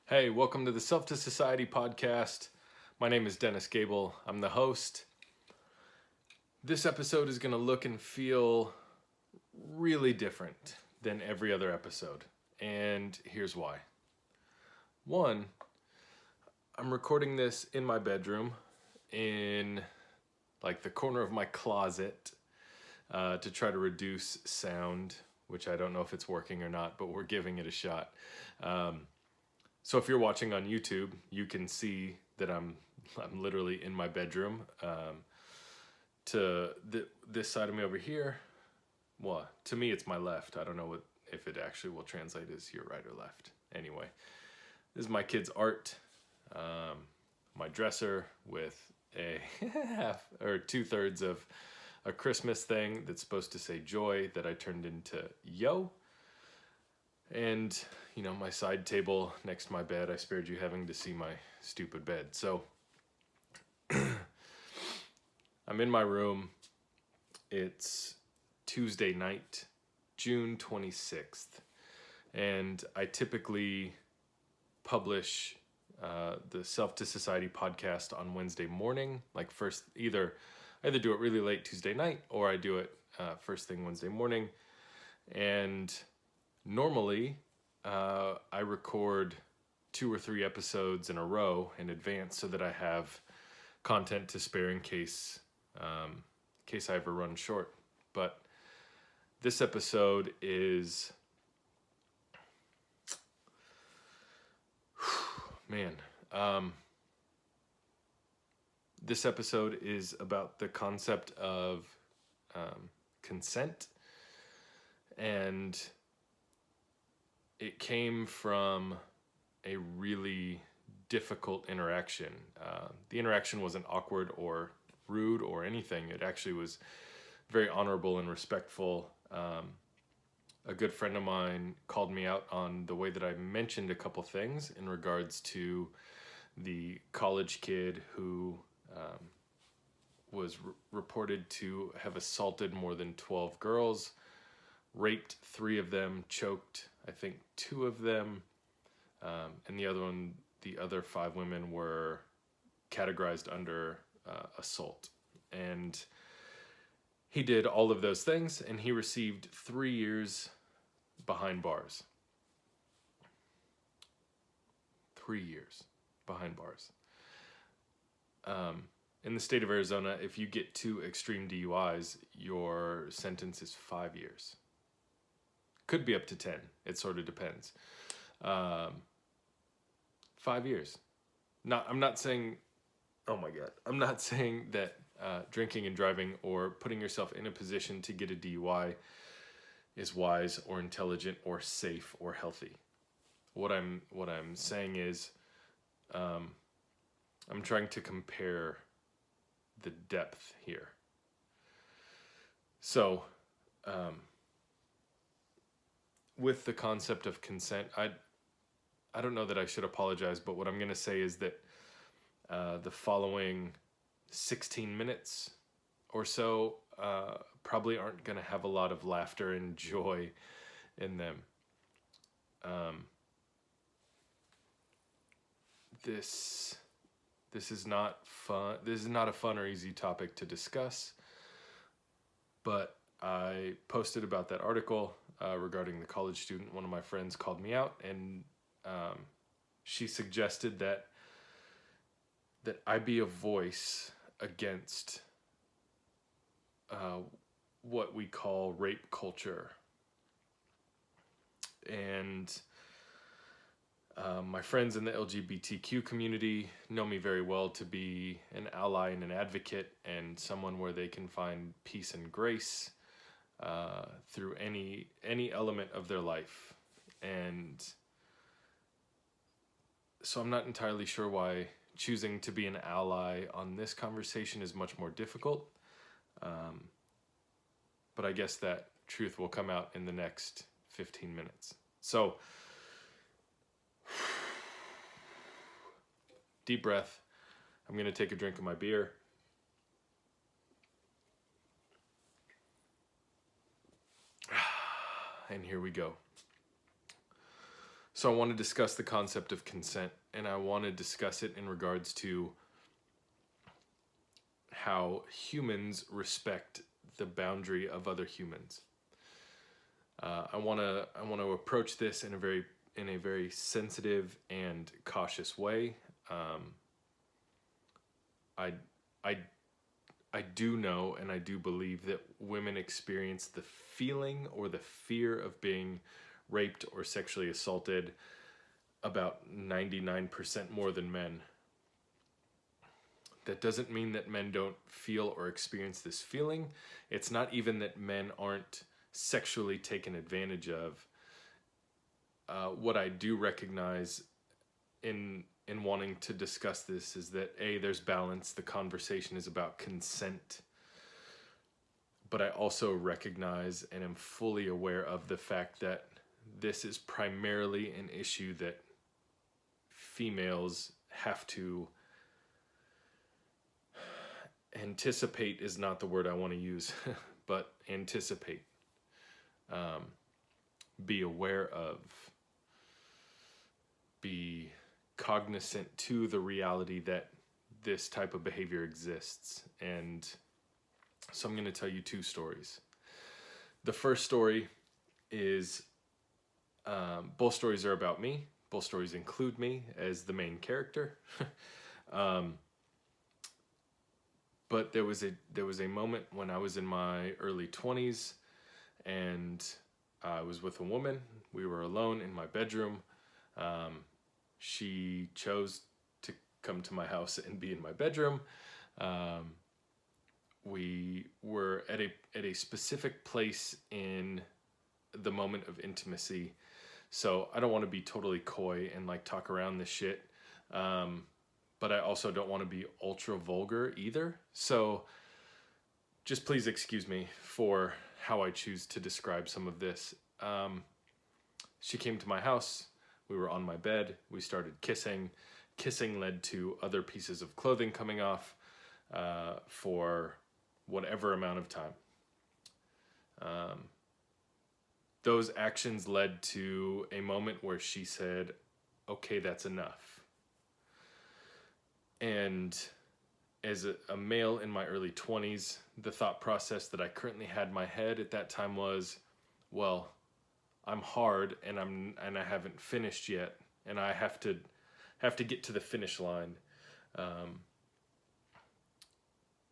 Hey, welcome to the Self to Society podcast. My name is Dennis Gable. I'm the host. This episode is going to look and feel really different than every other episode. And here's why. One, I'm recording this in my bedroom in like the corner of my closet to try to reduce sound, which I don't know if it's working or not, but we're giving it a shot. So if you're watching on YouTube, you can see that I'm literally in my bedroom. This side of me over here, well, to me it's my left. I don't know if it actually will translate as your right or left. Anyway, this is my kid's art. My dresser with a half or 2/3 of a Christmas thing that's supposed to say joy that I turned into yo. And, my side table next to my bed. I spared you having to see my stupid bed. So I'm in my room. It's Tuesday night, June 26th. And I typically publish the Self to Society podcast on Wednesday morning. Like first, I either do it really late Tuesday night or I do it first thing Wednesday morning. And normally, I record 2 or 3 episodes in a row in advance so that I have content to spare in case I ever run short. But this episode is, this episode is about the concept of consent, and it came from a really difficult interaction. The interaction wasn't awkward or rude or anything. It actually was very honorable and respectful. A good friend of mine called me out on the way that I mentioned a couple things in regards to the college kid who was reported to have assaulted more than 12 girls, raped 3 of them, choked, I think, 2 of them, and the other 5 women were categorized under assault. And he did all of those things, and he received 3 years behind bars. 3 years behind bars. In the state of Arizona, if you get 2 extreme DUIs, your sentence is 5 years. Could be up to 10. It sort of depends. 5 years. I'm not saying, oh my God. I'm not saying that drinking and driving or putting yourself in a position to get a DUI is wise or intelligent or safe or healthy. What I'm saying is, I'm trying to compare the depth here. So, with the concept of consent, I don't know that I should apologize, but what I'm going to say is that the following 16 minutes or so probably aren't going to have a lot of laughter and joy in them. This is not fun. This is not a fun or easy topic to discuss, but I posted about that article regarding the college student. One of my friends called me out, and she suggested that I be a voice against what we call rape culture. And my friends in the LGBTQ community know me very well to be an ally and an advocate and someone where they can find peace and grace through any element of their life. And so I'm not entirely sure why choosing to be an ally on this conversation is much more difficult. But I guess that truth will come out in the next 15 minutes. So, deep breath. I'm going to take a drink of my beer. And here we go. So I want to discuss the concept of consent, and I want to discuss it in regards to how humans respect the boundary of other humans. I want to approach this in a very sensitive and cautious way. I I I do know and I do believe that women experience the feeling or the fear of being raped or sexually assaulted about 99% more than men. That doesn't mean that men don't feel or experience this feeling. It's not even that men aren't sexually taken advantage of. What I do recognize in wanting to discuss this is that there's balance. The conversation is about consent. But I also recognize and am fully aware of the fact that this is primarily an issue that females have to anticipate is not the word I want to use, but anticipate, be aware of, be cognizant to the reality that this type of behavior exists. And so I'm going to tell you two stories. The first story is, both stories are about me. Both stories include me as the main character. But there was a moment when I was in my early 20s and I was with a woman. We were alone in my bedroom. She chose to come to my house and be in my bedroom. We were at a specific place in the moment of intimacy. So I don't want to be totally coy and like talk around this shit. But I also don't want to be ultra vulgar either. So just please excuse me for how I choose to describe some of this. She came to my house. We were on my bed. We started kissing. Kissing led to other pieces of clothing coming off for whatever amount of time. Those actions led to a moment where she said, "Okay, that's enough." And as a male in my early 20s, the thought process that I currently had in my head at that time was, well, I'm hard and I haven't finished yet, and I have to get to the finish line.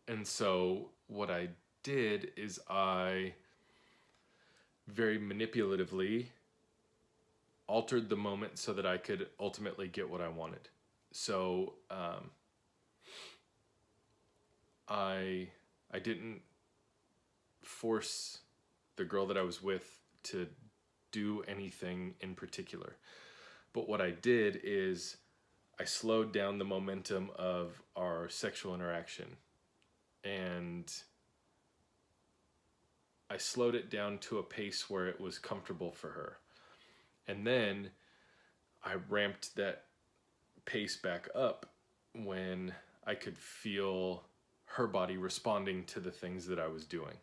And so what I did is I very manipulatively altered the moment so that I could ultimately get what I wanted. So I didn't force the girl that I was with to do anything in particular. But what I did is I slowed down the momentum of our sexual interaction. And I slowed it down to a pace where it was comfortable for her. And then I ramped that pace back up when I could feel her body responding to the things that I was doing.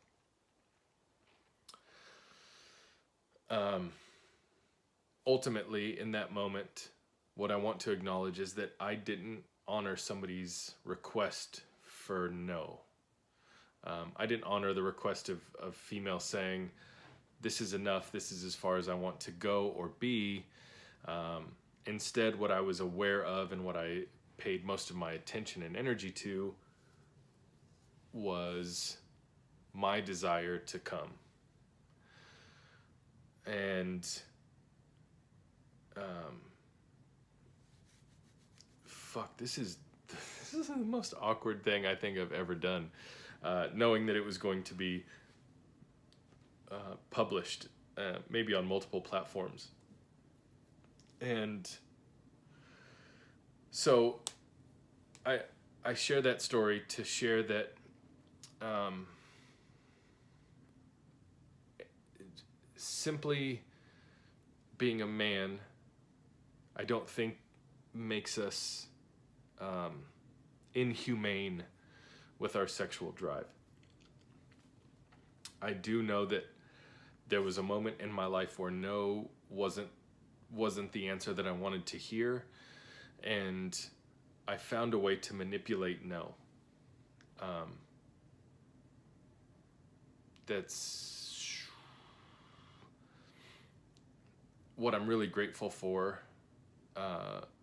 Ultimately, in that moment, what I want to acknowledge is that I didn't honor somebody's request for no. I didn't honor the request of female saying, "This is enough, this is as far as I want to go or be." Instead, what I was aware of and what I paid most of my attention and energy to was my desire to come. And this is the most awkward thing I think I've ever done, knowing that it was going to be published, maybe on multiple platforms. And so I share that story to share that simply being a man, I don't think makes us inhumane with our sexual drive. I do know that there was a moment in my life where no wasn't wasn't the answer that I wanted to hear, and I found a way to manipulate no. That's what I'm really grateful for,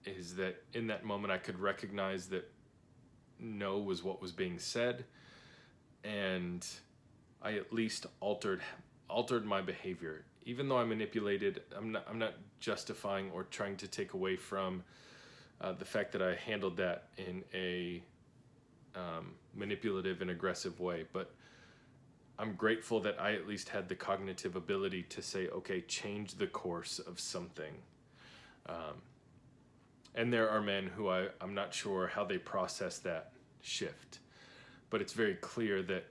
is that in that moment I could recognize that no was what was being said, and I at least altered my behavior. Even though I manipulated, I'm not justifying or trying to take away from the fact that I handled that in a manipulative and aggressive way, but I'm grateful that I at least had the cognitive ability to say, okay, change the course of something. And there are men who I'm not sure how they process that shift, but it's very clear that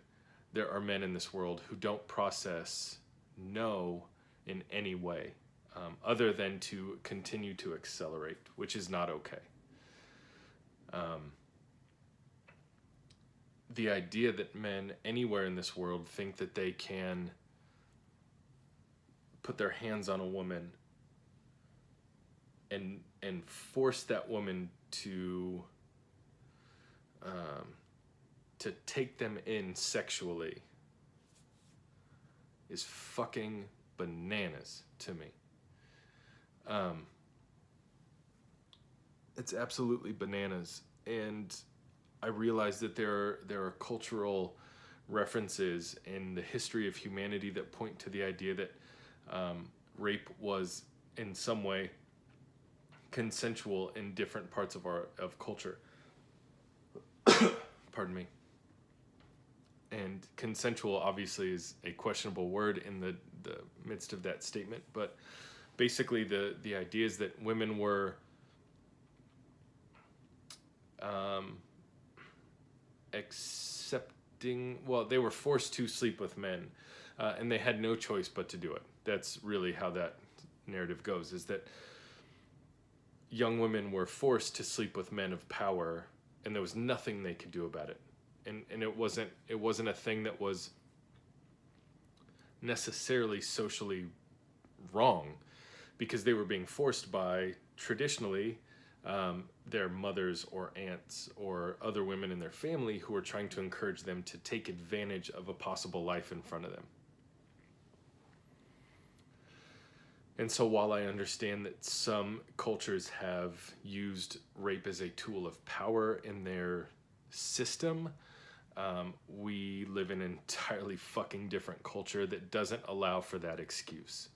there are men in this world who don't process no in any way, other than to continue to accelerate, which is not okay. The idea that men anywhere in this world think that they can put their hands on a woman and force that woman to take them in sexually is fucking bananas to me. It's absolutely bananas, and I realize that there are cultural references in the history of humanity that point to the idea that rape was in some way consensual in different parts of culture. Pardon me. And consensual obviously is a questionable word in the midst of that statement, but basically the idea is that women were accepting, well, they were forced to sleep with men, and they had no choice but to do it. That's really how that narrative goes, is that young women were forced to sleep with men of power, and there was nothing they could do about it. And it wasn't a thing that was necessarily socially wrong, because they were being forced by, traditionally, their mothers or aunts or other women in their family who were trying to encourage them to take advantage of a possible life in front of them. And so while I understand that some cultures have used rape as a tool of power in their system, we live in an entirely fucking different culture that doesn't allow for that excuse.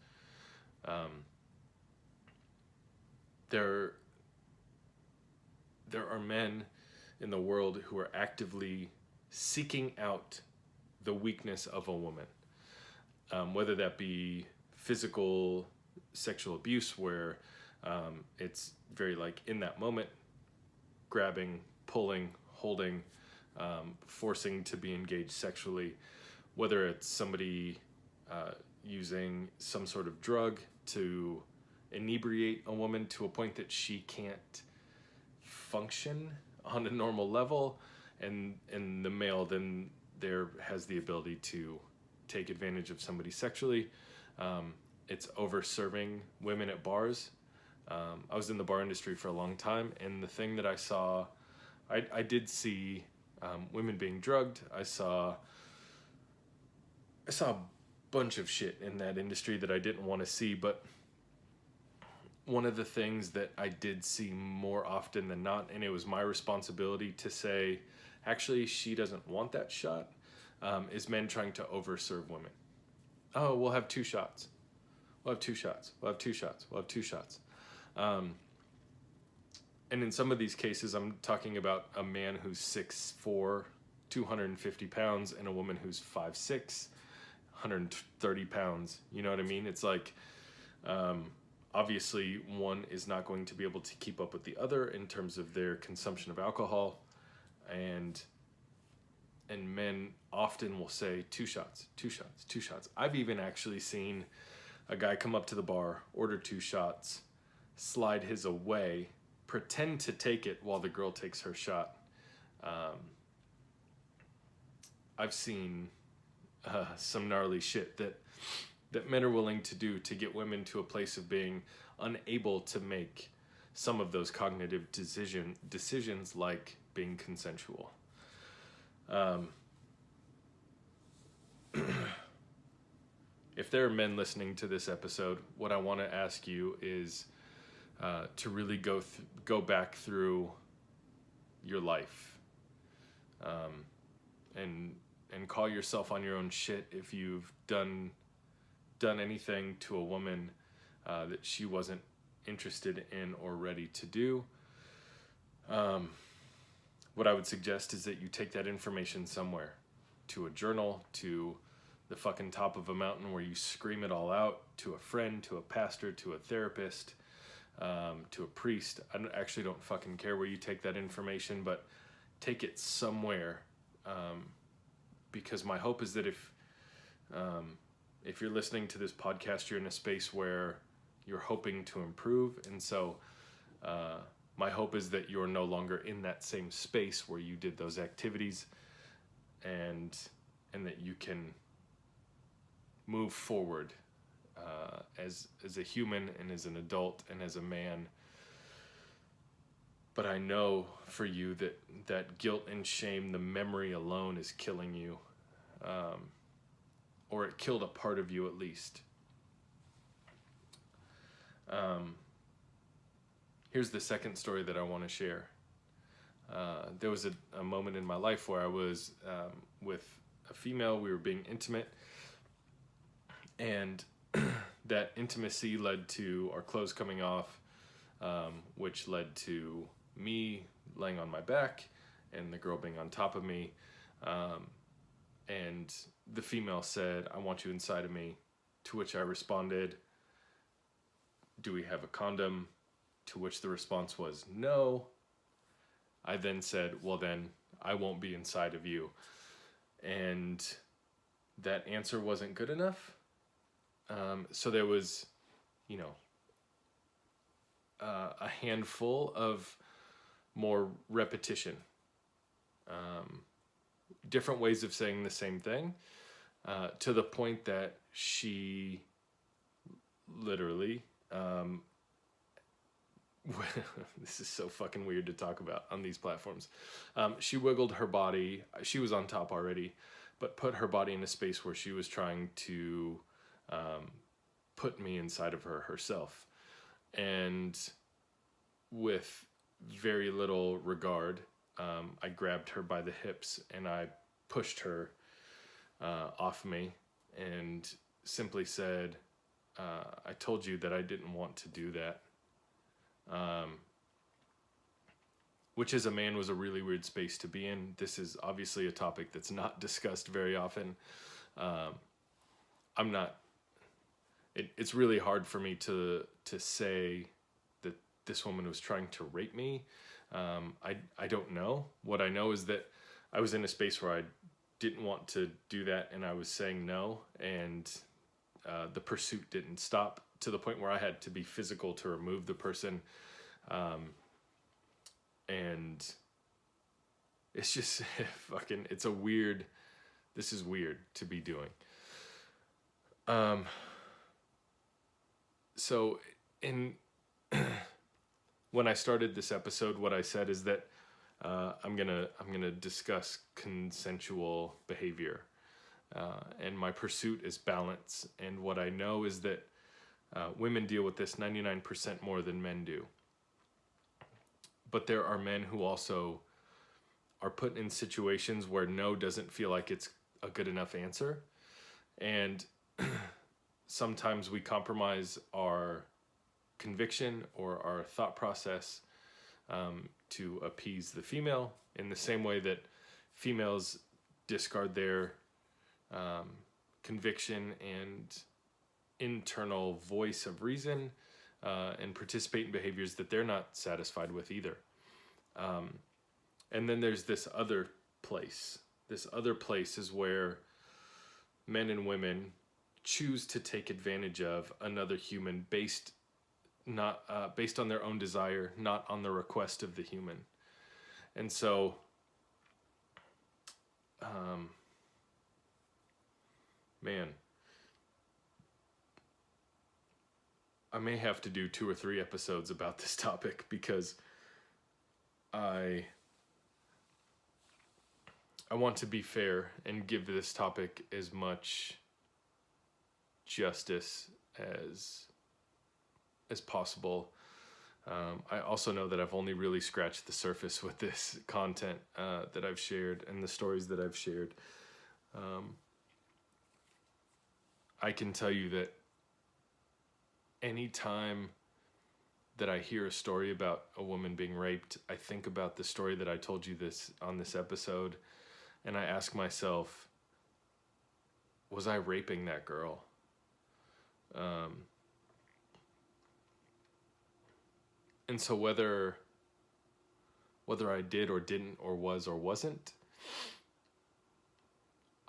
There are men in the world who are actively seeking out the weakness of a woman, whether that be physical sexual abuse, where it's very like in that moment, grabbing, pulling, holding, forcing to be engaged sexually, whether it's somebody using some sort of drug to inebriate a woman to a point that she can't function on a normal level, and the male then there has the ability to take advantage of somebody sexually. It's over serving women at bars. I was in the bar industry for a long time, and the thing that I saw, I did see women being drugged. I saw a bunch of shit in that industry that I didn't want to see, but one of the things that I did see more often than not, and it was my responsibility to say, actually, she doesn't want that shot, is men trying to overserve women. Oh, we'll have 2 shots. We'll have 2 shots. We'll have 2 shots. We'll have 2 shots. And in some of these cases, I'm talking about a man who's 6'4", 250 pounds, and a woman who's 5'6", 130 pounds. You know what I mean? It's like, obviously, one is not going to be able to keep up with the other in terms of their consumption of alcohol, and men often will say 2 shots, 2 shots, 2 shots. I've even actually seen a guy come up to the bar, order 2 shots, slide his away, pretend to take it while the girl takes her shot. I've seen some gnarly shit that men are willing to do to get women to a place of being unable to make some of those cognitive decisions like being consensual. If there are men listening to this episode, what I want to ask you is to really go back through your life, and call yourself on your own shit if you've done anything to a woman that she wasn't interested in or ready to do. What I would suggest is that you take that information somewhere, to a journal, to the fucking top of a mountain where you scream it all out, to a friend, to a pastor, to a therapist, to a priest. I actually don't fucking care where you take that information, but take it somewhere, because my hope is that if you're listening to this podcast, you're in a space where you're hoping to improve, and so my hope is that you're no longer in that same space where you did those activities, and that you can move forward as a human and as an adult and as a man. But I know for you that guilt and shame, the memory alone, is killing you, or it killed a part of you at least. Here's the second story that I want to share. There was a moment in my life where I was with a female. We were being intimate, and that intimacy led to our clothes coming off, which led to me laying on my back and the girl being on top of me. And the female said, "I want you inside of me," to which I responded, "Do we have a condom?" To which the response was, "No." I then said, "Well, then I won't be inside of you." And that answer wasn't good enough. So there was, a handful of more repetition, different ways of saying the same thing, to the point that she literally, this is so fucking weird to talk about on these platforms. She wiggled her body. She was on top already, but put her body in a space where she was trying to put me inside of her herself. And with very little regard, I grabbed her by the hips and I pushed her off me and simply said, "I told you that I didn't want to do that." Which as a man was a really weird space to be in. This is obviously a topic that's not discussed very often. It's really hard for me to say that this woman was trying to rape me. I don't know. What I know is that I was in a space where I didn't want to do that, and I was saying no, and the pursuit didn't stop, to the point where I had to be physical to remove the person. And it's just fucking, this is weird to be doing. So when I started this episode, what I said is that I'm gonna discuss consensual behavior, and my pursuit is balance. And what I know is that women deal with this 99% more than men do. But there are men who also are put in situations where no doesn't feel like it's a good enough answer. And sometimes we compromise our conviction or our thought process to appease the female, in the same way that females discard their conviction and internal voice of reason and participate in behaviors that they're not satisfied with either. And then there's this other place. This other place is where men and women choose to take advantage of another human based on their own desire, not on the request of the human. And so, man, I may have to do 2 or 3 episodes about this topic, because I want to be fair and give this topic as much justice as possible. I also know that I've only really scratched the surface with this content that I've shared and the stories that I've shared. I can tell you that anytime that I hear a story about a woman being raped, I think about the story that I told you on this episode, and I ask myself, was I raping that girl? And so whether I did or didn't, or was or wasn't,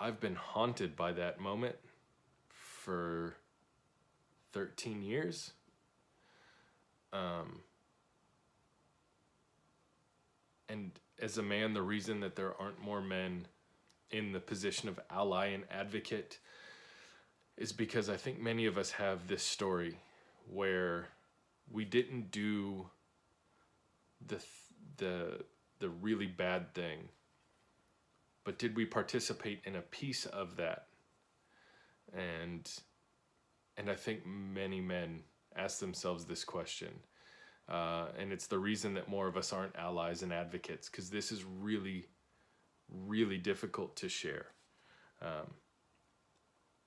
I've been haunted by that moment for 13 years. And as a man, the reason that there aren't more men in the position of ally and advocate is because I think many of us have this story where we didn't do the really bad thing, but did we participate in a piece of that? And I think many men ask themselves this question, and it's the reason that more of us aren't allies and advocates, because this is really, really difficult to share.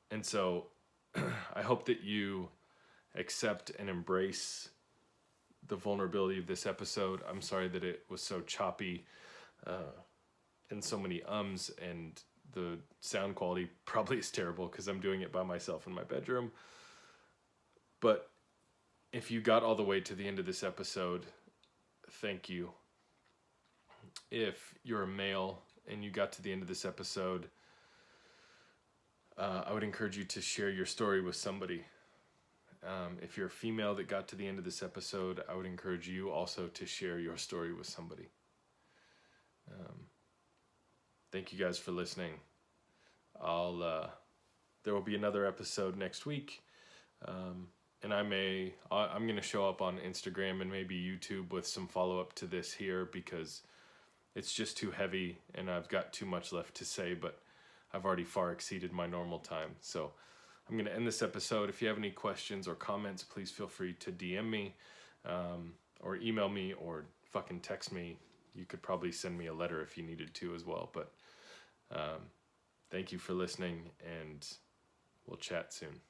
And so I hope that you accept and embrace the vulnerability of this episode. I'm sorry that it was so choppy and so many ums, and the sound quality probably is terrible because I'm doing it by myself in my bedroom. But if you got all the way to the end of this episode, thank you. If you're a male and you got to the end of this episode, I would encourage you to share your story with somebody. If you're a female that got to the end of this episode, I would encourage you also to share your story with somebody. Thank you guys for listening. There will be another episode next week. And I'm going to show up on Instagram and maybe YouTube with some follow-up to this here, because it's just too heavy and I've got too much left to say, but I've already far exceeded my normal time. So I'm going to end this episode. If you have any questions or comments, please feel free to DM me, or email me, or fucking text me. You could probably send me a letter if you needed to as well. But thank you for listening, and we'll chat soon.